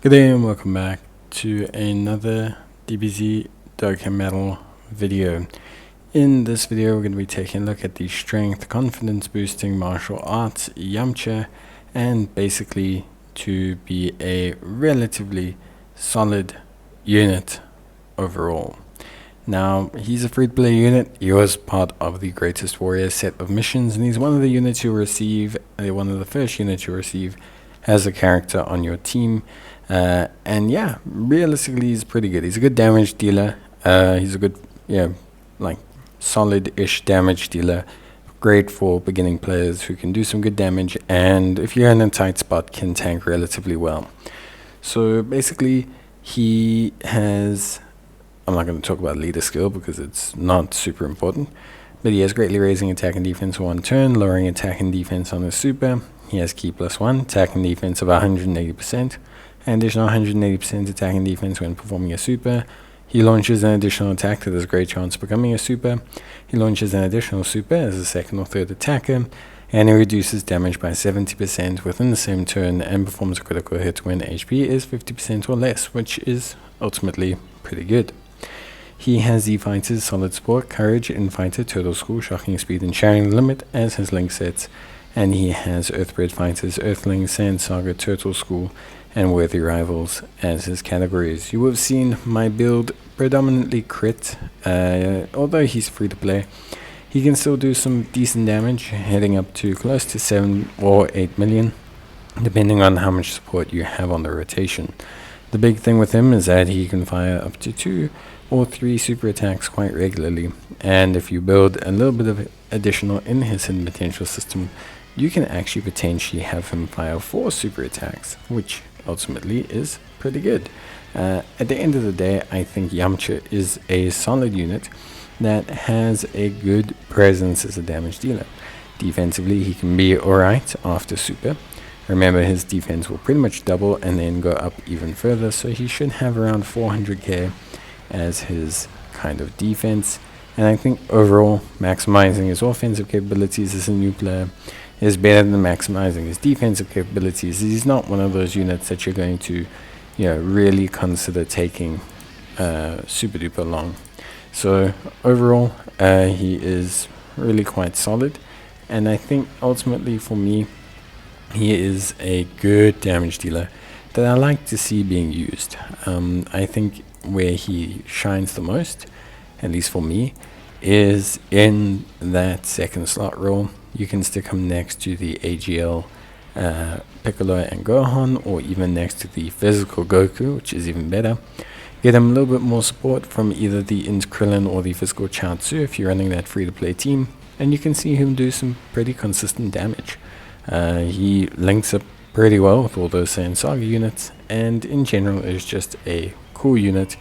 Good day and welcome back to another DBZ Dokkan Metal video. In this video we're going to be taking a look at the strength, confidence boosting martial arts Yamcha, and basically to be a relatively solid unit overall. Now, he's a free-to-play unit. He was part of the Greatest Warrior set of missions, and he's one of the units you'll receive, one of the first units you'll receive as a character on your team. And yeah, realistically, he's pretty good. He's a good damage dealer. He's a good, like solid-ish damage dealer. Great for beginning players who can do some good damage, and if you're in a tight spot, can tank relatively well. So basically, he has... I'm not going to talk about leader skill because it's not super important, but he has greatly raising attack and defense for one turn, lowering attack and defense on his super. He has key +1, attack and defense of 180%, and additional 180% attack and defense when performing a super. He launches an additional attack that has a great chance of becoming a super. He launches an additional super as a second or third attacker, and he reduces damage by 70% within the same turn and performs a critical hit when HP is 50% or less, which is ultimately pretty good. He has Z Fighters, Solid Support, Courage, Infighter, Turtle School, Shocking Speed, and Sharing the Limit as his link sets. And he has Earthbred Fighters, Earthling, Sand Saga, Turtle School, and Worthy Rivals as his categories. You will have seen my build predominantly crit. Although he's free to play, he can still do some decent damage, heading up to close to 7 or 8 million, depending on how much support you have on the rotation. The big thing with him is that he can fire up to 2 or 3 super attacks quite regularly, and if you build a little bit of additional in his hidden potential system, you can actually potentially have him fire 4 super attacks, which ultimately is pretty good. At the end of the day, I think Yamcha is a solid unit that has a good presence as a damage dealer. Defensively, he can be alright after super. Remember, his defense will pretty much double and then go up even further, so he should have around 400k as his kind of defense. And I think overall, maximizing his offensive capabilities as a new player is better than maximizing his defensive capabilities. He's not one of those units that you're going to, really consider taking super duper long. So overall, he is really quite solid, and I think ultimately for me, he is a good damage dealer that I like to see being used. I think where he shines the most, at least for me, is in that second slot role. You can stick him next to the AGL Piccolo and Gohan, or even next to the physical Goku, which is even better. Get him a little bit more support from either the Int Krillin or the physical Chaozu if you're running that free-to-play team, and you can see him do some pretty consistent damage. He links up pretty well with all those Saiyan Saga units, and in general is just a cool unit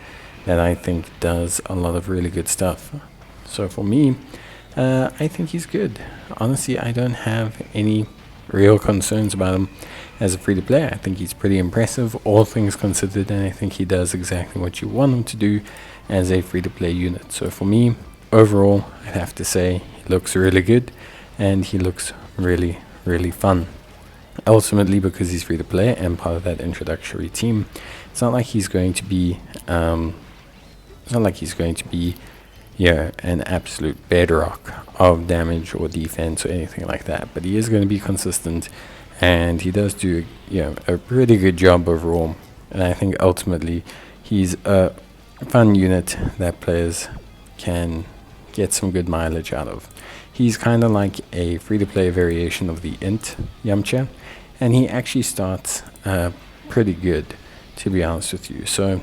that I think does a lot of really good stuff. So for me, I think he's good. Honestly, I don't have any real concerns about him as a free-to-play. I think he's pretty impressive, all things considered, and I think he does exactly what you want him to do as a free-to-play unit. So for me, overall, I'd have to say he looks really good, and he looks really fun. Ultimately, because he's free to play and part of that introductory team, it's not like he's going to be an absolute bedrock of damage or defense or anything like that, but he is going to be consistent, and he does do a pretty good job overall. And I think ultimately he's a fun unit that players can get some good mileage out of. He's kind of like a free-to-play variation of the Int Yamcha, and he actually starts pretty good, to be honest with you. So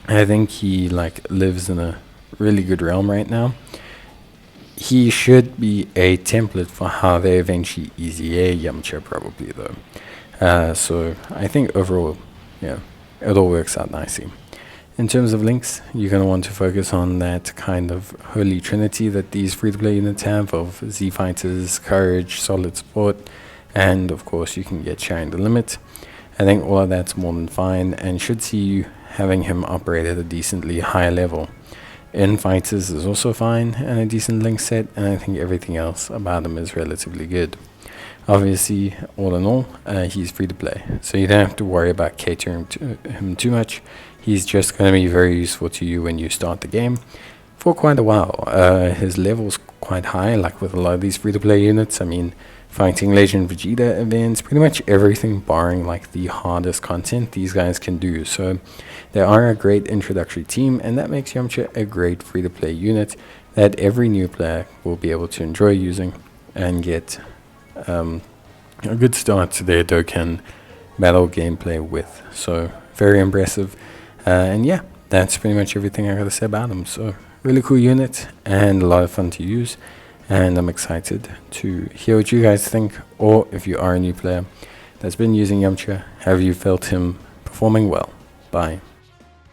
I think he lives in a really good realm right now. He should be a template for how they eventually EZA Yamcha probably, though. So I think overall, it all works out nicely. In terms of links, you're going to want to focus on that kind of holy trinity that these free-to-play units have of Z Fighters, Courage, Solid Support, and of course you can get Sharing the Limit. I think all of that's more than fine and should see you having him operate at a decently high level. In Fighters is also fine and a decent link set, and I think everything else about him is relatively good. Obviously, all in all, he's free to play, so you don't have to worry about catering to him too much. He's just going to be very useful to you when you start the game for quite a while. His level's quite high, like with a lot of these free-to-play units. I mean, fighting Legend Vegeta events, pretty much everything barring like the hardest content these guys can do. So they are a great introductory team, and that makes Yamcha a great free-to-play unit that every new player will be able to enjoy using and get a good start to their Dokkan battle gameplay with. So very impressive, and yeah, that's pretty much everything I gotta say about him. So really cool unit and a lot of fun to use, and I'm excited to hear what you guys think, or if you are a new player that's been using Yamcha, have you felt him performing well? Bye.